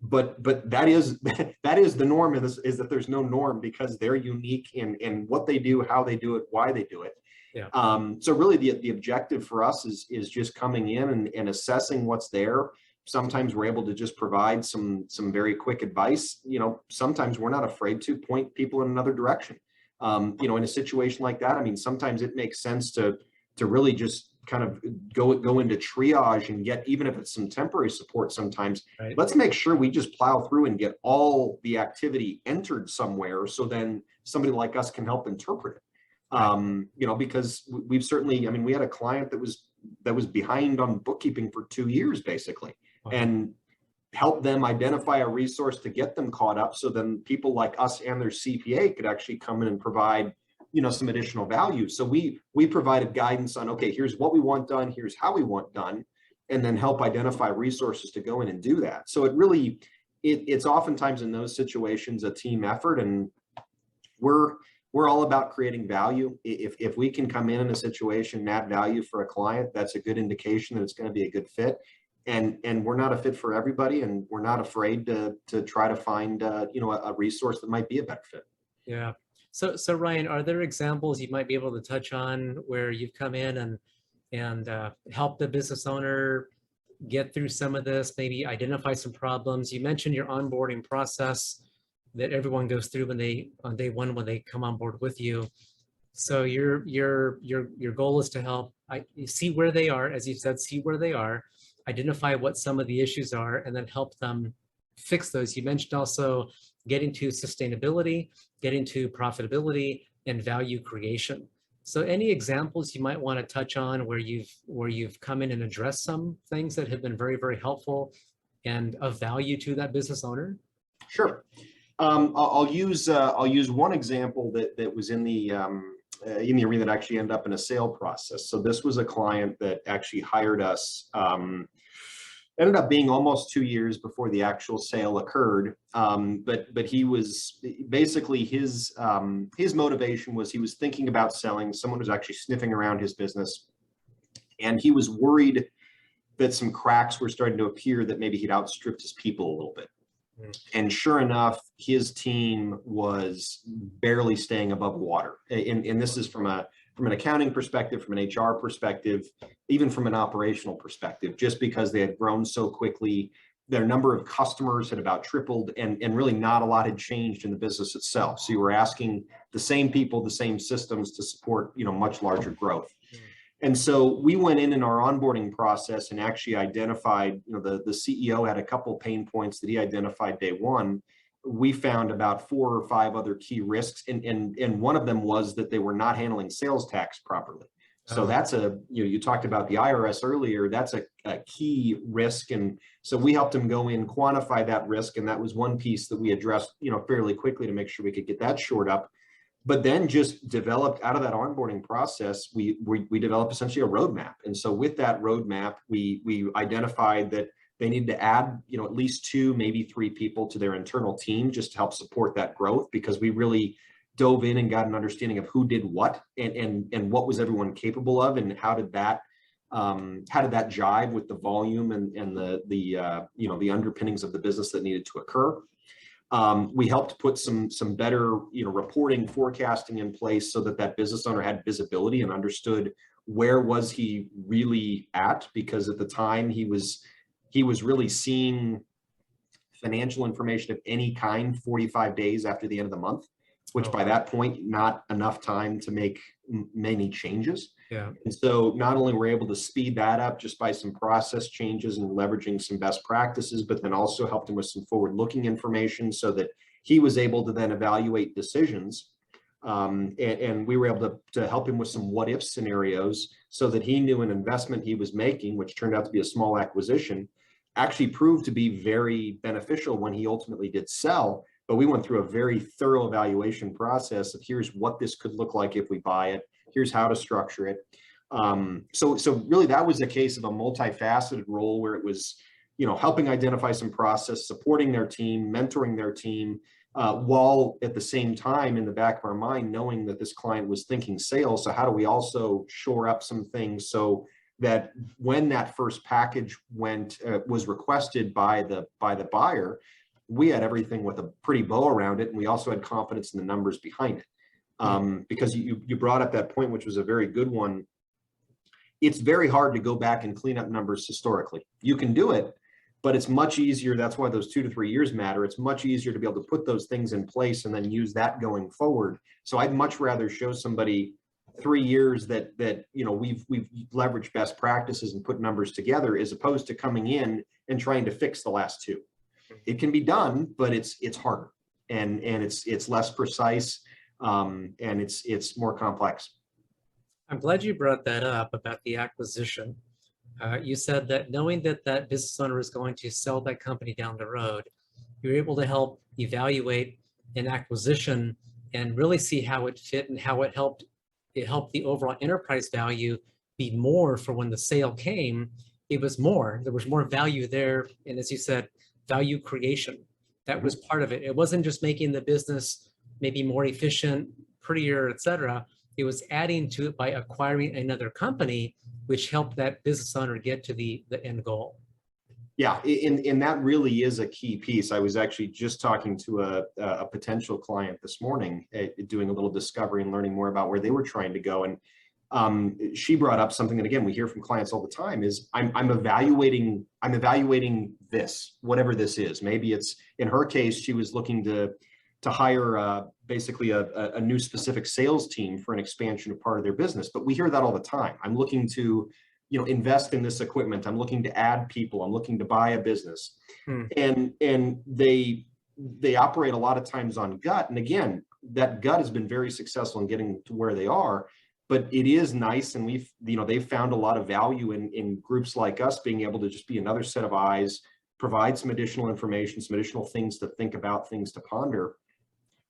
But that is the norm, is that there's no norm because they're unique in what they do, how they do it, why they do it. Yeah. So really the objective for us is just coming in and assessing what's there. Sometimes we're able to just provide some very quick advice. Sometimes we're not afraid to point people in another direction. In a situation like that, I mean, sometimes it makes sense to really just kind of go into triage and get, even if it's some temporary support sometimes, right. Let's make sure we just plow through and get all the activity entered somewhere so then somebody like us can help interpret it. Right. Because we've certainly, I mean, we had a client that was behind on bookkeeping for 2 years basically, and help them identify a resource to get them caught up. So then people like us and their CPA could actually come in and provide, some additional value. So we provided guidance on, okay, here's what we want done, here's how we want done, and then help identify resources to go in and do that. So it's oftentimes in those situations a team effort, and we're all about creating value. If we can come in a situation and add value for a client, that's a good indication that it's going to be a good fit. And we're not a fit for everybody, and we're not afraid to try to find a resource that might be a better fit. Yeah. So Ryan, are there examples you might be able to touch on where you've come in and helped the business owner get through some of this, maybe identify some problems? You mentioned your onboarding process that everyone goes through on day one when they come on board with you. So your goal is to help see where they are, as you said, see where they are, identify what some of the issues are, and then help them fix those. You mentioned also getting to sustainability, getting to profitability, and value creation. So any examples you might want to touch on where you've come in and addressed some things that have been very, very helpful and of value to that business owner? Sure. I'll use one example that was in the arena that actually ended up in a sale process. So this was a client that actually hired us, ended up being almost 2 years before the actual sale occurred. But he was basically, his motivation was he was thinking about selling. Someone was actually sniffing around his business, and he was worried that some cracks were starting to appear, that maybe he'd outstripped his people a little bit. And sure enough, his team was barely staying above water. And this is from an accounting perspective, from an HR perspective, even from an operational perspective, just because they had grown so quickly. Their number of customers had about tripled, and really not a lot had changed in the business itself. So you were asking the same people, the same systems to support, much larger growth. And so we went in our onboarding process and actually identified, the CEO had a couple pain points that he identified day one. We found about 4 or 5 other key risks. And one of them was that they were not handling sales tax properly. So that's you talked about the IRS earlier, that's a key risk. And so we helped them go in, quantify that risk. And that was one piece that we addressed, fairly quickly to make sure we could get that shored up. But then just developed out of that onboarding process, we developed essentially a roadmap. And so with that roadmap, we identified that they needed to add, at least 2, maybe 3 people to their internal team just to help support that growth, because we really dove in and got an understanding of who did what and what was everyone capable of, and how did that jive with the volume and the underpinnings of the business that needed to occur. We helped put some better, reporting, forecasting in place so that business owner had visibility and understood where was he really at? Because at the time he was really seeing financial information of any kind 45 days after the end of the month, which by that point, not enough time to make many changes. Yeah. And so not only were we able to speed that up just by some process changes and leveraging some best practices, but then also helped him with some forward-looking information so that he was able to then evaluate decisions. And we were able to help him with some what-if scenarios so that he knew an investment he was making, which turned out to be a small acquisition, actually proved to be very beneficial when he ultimately did sell. But we went through a very thorough evaluation process of here's what this could look like if we buy it. Here's how to structure it. So really that was a case of a multifaceted role where it was, helping identify some process, supporting their team, mentoring their team, while at the same time in the back of our mind, knowing that this client was thinking sales. So how do we also shore up some things so that when that first package was requested by the buyer, we had everything with a pretty bow around it, and we also had confidence in the numbers behind it. Because you brought up that point, which was a very good one. It's very hard to go back and clean up numbers historically. You can do it, but it's much easier. That's why those 2 to 3 years matter. It's much easier to be able to put those things in place and then use that going forward. So I'd much rather show somebody 3 years that we've leveraged best practices and put numbers together, as opposed to coming in and trying to fix the last 2. It can be done, but it's harder and it's less precise, and it's more complex. I'm glad you brought that up about the acquisition. You said that knowing that that business owner is going to sell that company down the road, you're able to help evaluate an acquisition and really see how it fit and how it helped the overall enterprise value be more for when the sale came. It was more. There was more value there. And as you said, value creation. That was part of it. It wasn't just making the business maybe more efficient, prettier, et cetera. It was adding to it by acquiring another company, which helped that business owner get to the end goal. Yeah, and that really is a key piece. I was actually just talking to a potential client this morning, doing a little discovery and learning more about where they were trying to go. And she brought up something that, again, we hear from clients all the time is I'm evaluating this, whatever this is. Maybe it's, in her case, she was looking to hire basically a new specific sales team for an expansion of part of their business. But we hear that all the time. I'm looking to invest in this equipment. I'm looking to add people. I'm looking to buy a business. And they operate a lot of times on gut. And again, that gut has been very successful in getting to where they are. But it is nice, and they've found a lot of value in groups like us being able to just be another set of eyes, provide some additional information, some additional things to think about, things to ponder,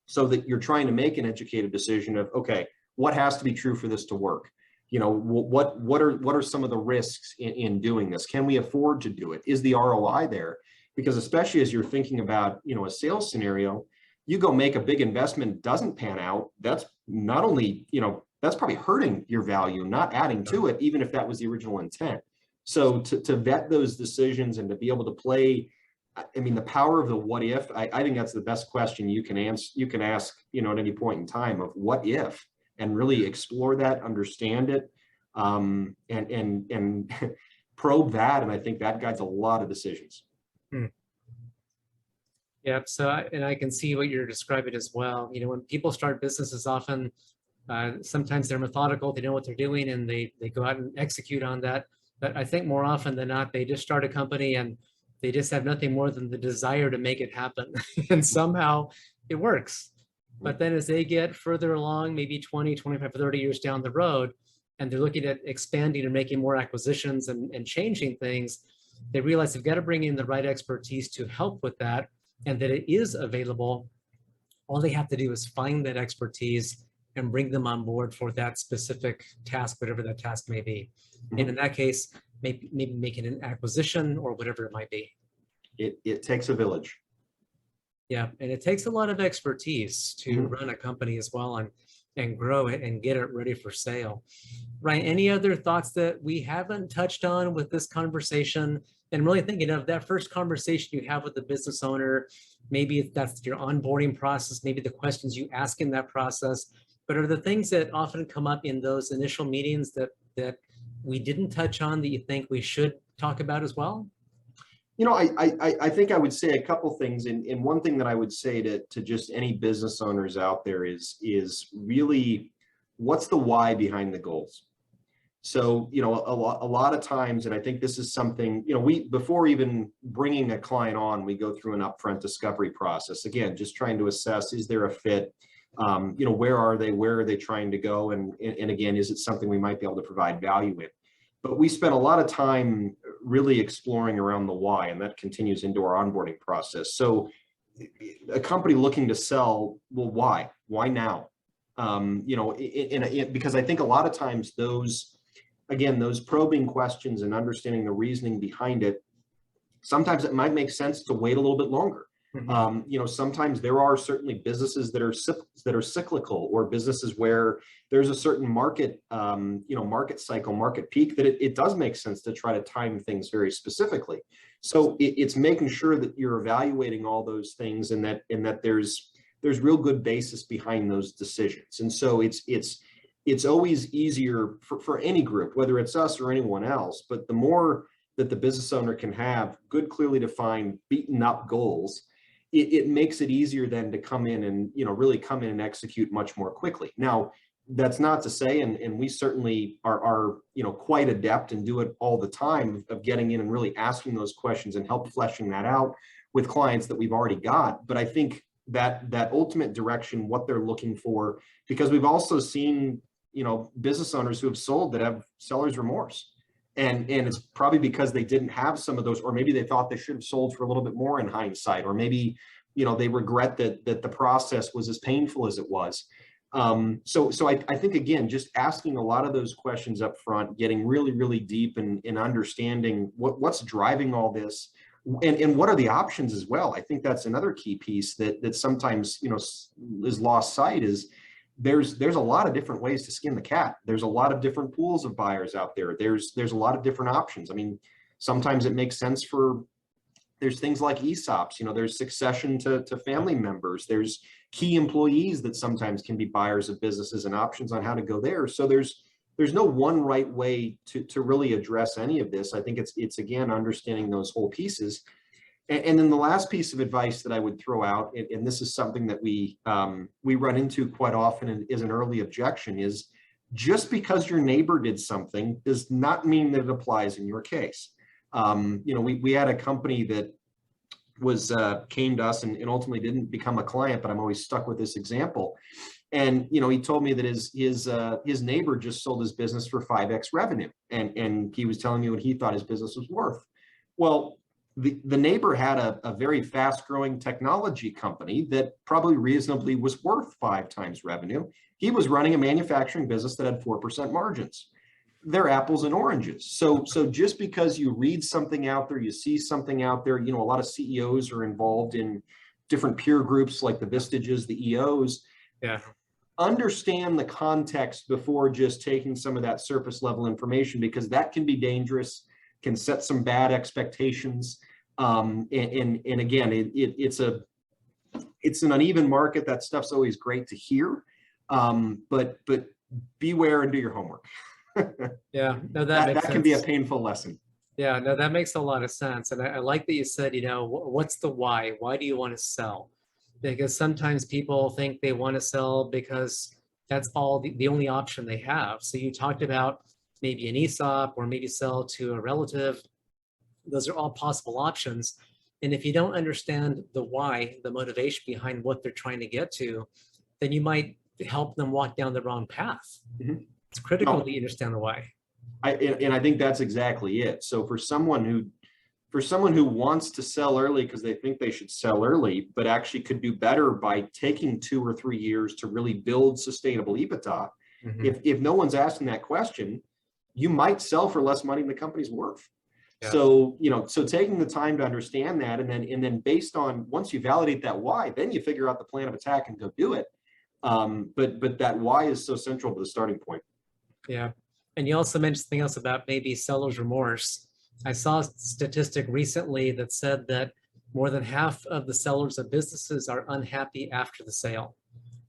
so that you're trying to make an educated decision of, okay, what has to be true for this to work? What are some of the risks in doing this? Can we afford to do it? Is the ROI there? Because especially as you're thinking about, a sales scenario, you go make a big investment, doesn't pan out. That's not only, that's probably hurting your value, not adding to it, even if that was the original intent. So to vet those decisions and to be able to play, the power of the what if, I think that's the best question you can ask, at any point in time, of what if, and really explore that, understand it, and probe that. And I think that guides a lot of decisions. Yeah, so I can see what you're describing as well. When people start businesses, often sometimes they're methodical, they know what they're doing, and they go out and execute on that. But I think more often than not, they just start a company and they just have nothing more than the desire to make it happen. And somehow it works. But then as they get further along, maybe 20, 25, 30 years down the road, and they're looking at expanding and making more acquisitions and changing things, they realize they've got to bring in the right expertise to help with that, and that it is available. All they have to do is find that expertise and bring them on board for that specific task, whatever that task may be. And in that case, maybe making an acquisition or whatever it might be. It takes a village. Yeah, and it takes a lot of expertise to run a company as well and grow it and get it ready for sale. Ryan, any other thoughts that we haven't touched on with this conversation? And really thinking of that first conversation you have with the business owner, maybe that's your onboarding process, maybe the questions you ask in that process, but are the things that often come up in those initial meetings that that we didn't touch on that you think we should talk about as well? I think I would say a couple things, and one thing that I would say to just any business owners out there is really, what's the why behind the goals? So, a lot of times, and I think this is something, before even bringing a client on, we go through an upfront discovery process. Again, just trying to assess, is there a fit? Where are they? Where are they trying to go? And again, is it something we might be able to provide value in? But we spent a lot of time really exploring around the why, and that continues into our onboarding process. So a company looking to sell, well, why? Why now? Because I think a lot of times those probing questions and understanding the reasoning behind it, sometimes it might make sense to wait a little bit longer. Sometimes there are certainly businesses that are cyclical, or businesses where there's a certain market, market cycle, market peak, that it does make sense to try to time things very specifically. So it's making sure that you're evaluating all those things, and that there's real good basis behind those decisions. And so it's always easier for any group, whether it's us or anyone else, but the more that the business owner can have good, clearly defined, beaten up goals, it makes it easier then to come in and, really come in and execute much more quickly. Now, that's not to say, and we certainly are quite adept and do it all the time, of getting in and really asking those questions and help fleshing that out with clients that we've already got. But I think that ultimate direction, what they're looking for, because we've also seen, business owners who have sold that have seller's remorse. And it's probably because they didn't have some of those, or maybe they thought they should have sold for a little bit more in hindsight, or maybe, they regret that the process was as painful as it was. So I think, again, just asking a lot of those questions up front, getting really, really deep in understanding what's driving all this, and what are the options as well. I think that's another key piece that sometimes, is lost sight, is there's a lot of different ways to skin the cat. There's a lot of different pools of buyers out there. There's a lot of different options. I mean, sometimes it makes sense there's things like ESOPs, there's succession to family members. There's key employees that sometimes can be buyers of businesses, and options on how to go there. So there's no one right way to really address any of this. I think it's again, understanding those whole pieces. And then the last piece of advice that I would throw out, and this is something that we run into quite often and is an early objection, is just because your neighbor did something does not mean that it applies in your case. We had a company that came to us and ultimately didn't become a client, but I'm always stuck with this example. And he told me that his neighbor just sold his business for 5x revenue, and he was telling me what he thought his business was worth. Well, the neighbor had a very fast growing technology company that probably reasonably was worth 5 times revenue. He was running a manufacturing business that had 4% margins. They're apples and oranges. So just because you read something out there, you see something out there, a lot of CEOs are involved in different peer groups like the Vistages, the EOs. Yeah. Understand the context before just taking some of that surface level information, because that can be dangerous, can set some bad expectations. And again, it's an uneven market. That stuff's always great to hear, but beware and do your homework. Yeah, no, that can be a painful lesson. Yeah, no, that makes a lot of sense. And I like that you said, what's the why? Why do you want to sell? Because sometimes people think they want to sell because that's all the only option they have. So you talked about maybe an ESOP, or maybe sell to a relative. Those are all possible options. And if you don't understand the why, the motivation behind what they're trying to get to, then you might help them walk down the wrong path. Mm-hmm. It's critical that you understand the why. And I think that's exactly it. So for someone who wants to sell early because they think they should sell early, but actually could do better by taking 2 or 3 years to really build sustainable EBITDA, if no one's asking that question, you might sell for less money than the company's worth. Yeah. So, so taking the time to understand that, and then based on, once you validate that why, then you figure out the plan of attack and go do it. But that why is so central to the starting point. Yeah. And you also mentioned something else about maybe seller's remorse. I saw a statistic recently that said that more than half of the sellers of businesses are unhappy after the sale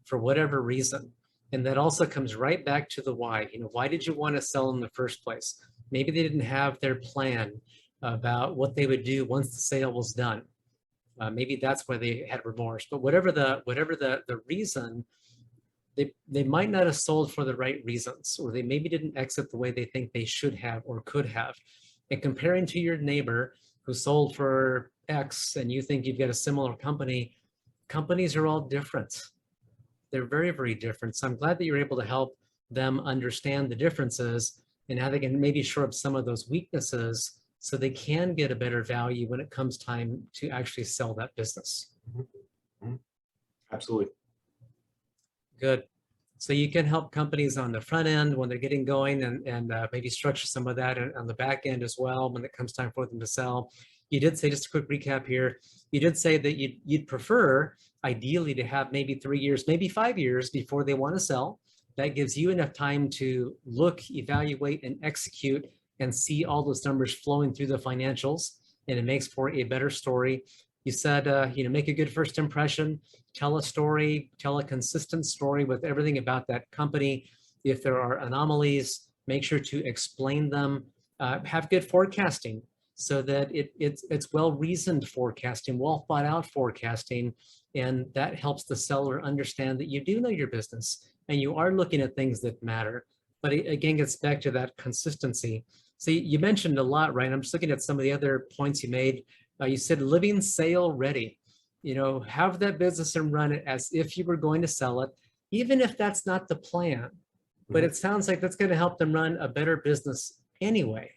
for whatever reason. And that also comes right back to the why. Why did you want to sell in the first place? Maybe they didn't have their plan about what they would do once the sale was done. Maybe that's why they had remorse. But whatever the reason, they might not have sold for the right reasons, or they maybe didn't exit the way they think they should have or could have. And comparing to your neighbor who sold for X and you think you've got a similar company, companies are all different. They're very, very different. So I'm glad that you're able to help them understand the differences and how they can maybe shore up some of those weaknesses so they can get a better value when it comes time to actually sell that business. Absolutely. Good. So you can help companies on the front end when they're getting going, and maybe structure some of that on the back end as well when it comes time for them to sell. You did say, just a quick recap here, you did say that you'd prefer ideally to have maybe 3 years, maybe 5 years before they want to sell. That gives you enough time to look, evaluate, and execute and see all those numbers flowing through the financials, and it makes for a better story. You said, make a good first impression, tell a story, tell a consistent story with everything about that company. If there are anomalies, make sure to explain them. Have good forecasting so that it's well-reasoned forecasting, well thought out forecasting, and that helps the seller understand that you do know your business and you are looking at things that matter. But it again gets back to that consistency. So you mentioned a lot, right? I'm just looking at some of the other points you made. You said living sale ready. Have that business and run it as if you were going to sell it, even if that's not the plan. But it sounds like that's going to help them run a better business anyway.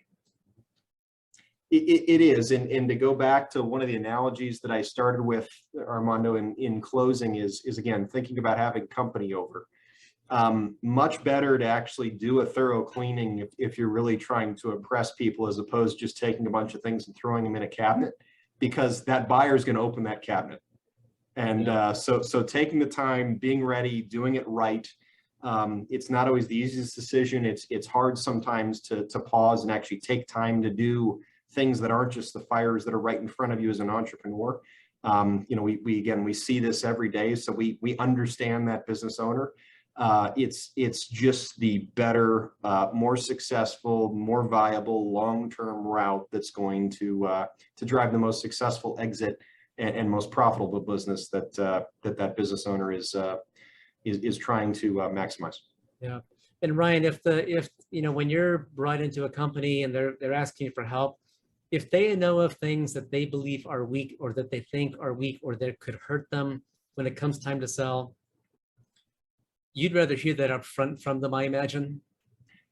It is. And to go back to one of the analogies that I started with, Armando, in closing is again, thinking about having company over. Much better to actually do a thorough cleaning if you're really trying to impress people, as opposed to just taking a bunch of things and throwing them in a cabinet, because that buyer is going to open that cabinet. And so taking the time, being ready, doing it right. It's not always the easiest decision. It's hard sometimes to pause and actually take time to do things that aren't just the fires that are right in front of you as an entrepreneur. We see this every day, so we understand that business owner. It's just the better, more successful, more viable long-term route that's going to drive the most successful exit and most profitable business that business owner is trying to maximize. Yeah. And Ryan, if when you're brought into a company and they're asking you for help, if they know of things that they believe are weak or that they think are weak or that could hurt them when it comes time to sell, you'd rather hear that up front from them, I imagine.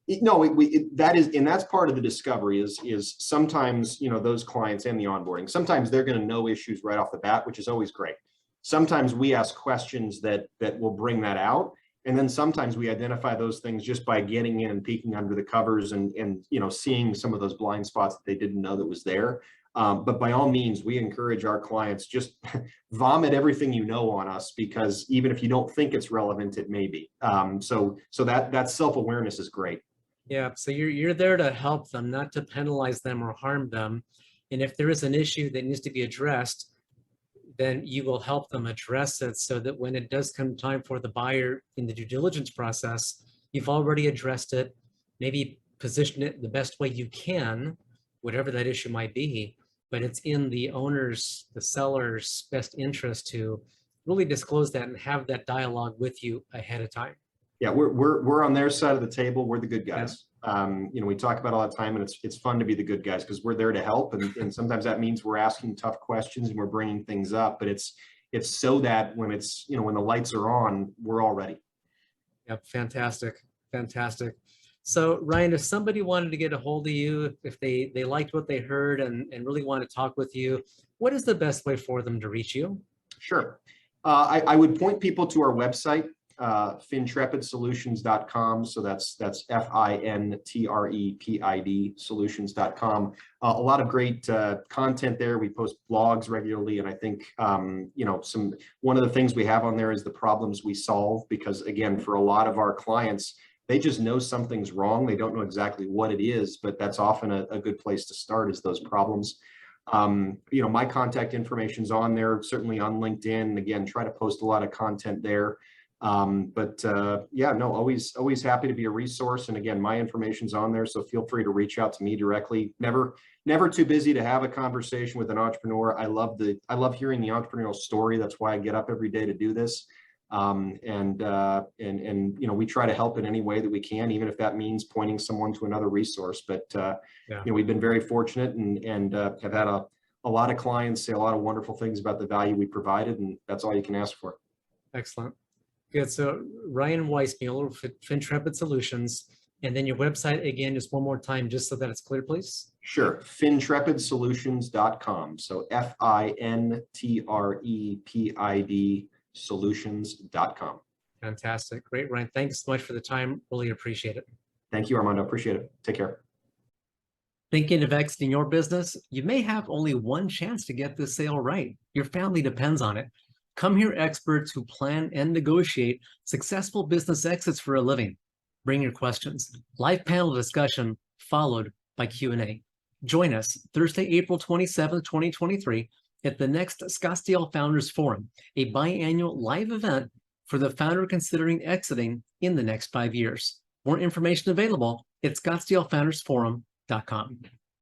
No, that's part of the discovery is sometimes, those clients and the onboarding, sometimes they're going to know issues right off the bat, which is always great. Sometimes we ask questions that will bring that out. And then sometimes we identify those things just by getting in and peeking under the covers and seeing some of those blind spots that they didn't know that was there. But by all means, we encourage our clients, just vomit everything you know on us, because even if you don't think it's relevant, it may be. So that self-awareness is great. Yeah, so you're there to help them, not to penalize them or harm them. And if there is an issue that needs to be addressed, then you will help them address it so that when it does come time for the buyer in the due diligence process, you've already addressed it, maybe position it the best way you can, whatever that issue might be, but it's in the owner's, the seller's best interest to really disclose that and have that dialogue with you ahead of time. Yeah, we're on their side of the table. We're the good guys. Yeah. We talk about all the time, and it's fun to be the good guys because we're there to help. And sometimes that means we're asking tough questions and we're bringing things up, but it's so that when when the lights are on, we're all ready. Yep. Fantastic. Fantastic. So Ryan, if somebody wanted to get a hold of you, if they liked what they heard and really want to talk with you, what is the best way for them to reach you? Sure. I would point people to our website, fintrepid So that's FINTREPID solutions.com. A lot of great content there. We post blogs regularly, and I think one of the things we have on there is the problems we solve, because again, for a lot of our clients, they just know something's wrong. They don't know exactly what it is, but that's often a good place to start, is those problems. My contact information's on there, certainly on LinkedIn. Again, try to post a lot of content there. Yeah, no, always happy to be a resource. And again, my information's on there, so feel free to reach out to me directly. Never too busy to have a conversation with an entrepreneur. I love hearing the entrepreneurial story. That's why I get up every day to do this. We try to help in any way that we can, even if that means pointing someone to another resource. But we've been very fortunate and have had a lot of clients say a lot of wonderful things about the value we provided, and that's all you can ask for. Excellent. Good. So Ryan Weissmueller, Fintrepid Solutions, and then your website again, just one more time, just so that it's clear, please. Sure. Fintrepid So FINTREPID solutions.com. Fantastic. Great, Ryan. Thanks so much for the time. Really appreciate it. Thank you, Armando. Appreciate it. Take care. Thinking of exiting your business? You may have only one chance to get this sale right. Your family depends on it. Come hear experts who plan and negotiate successful business exits for a living. Bring your questions. Live panel discussion followed by Q&A. Join us Thursday, April 27th, 2023 at the next Scottsdale Founders Forum, a biannual live event for the founder considering exiting in the next 5 years. More information available at scottsdalefoundersforum.com.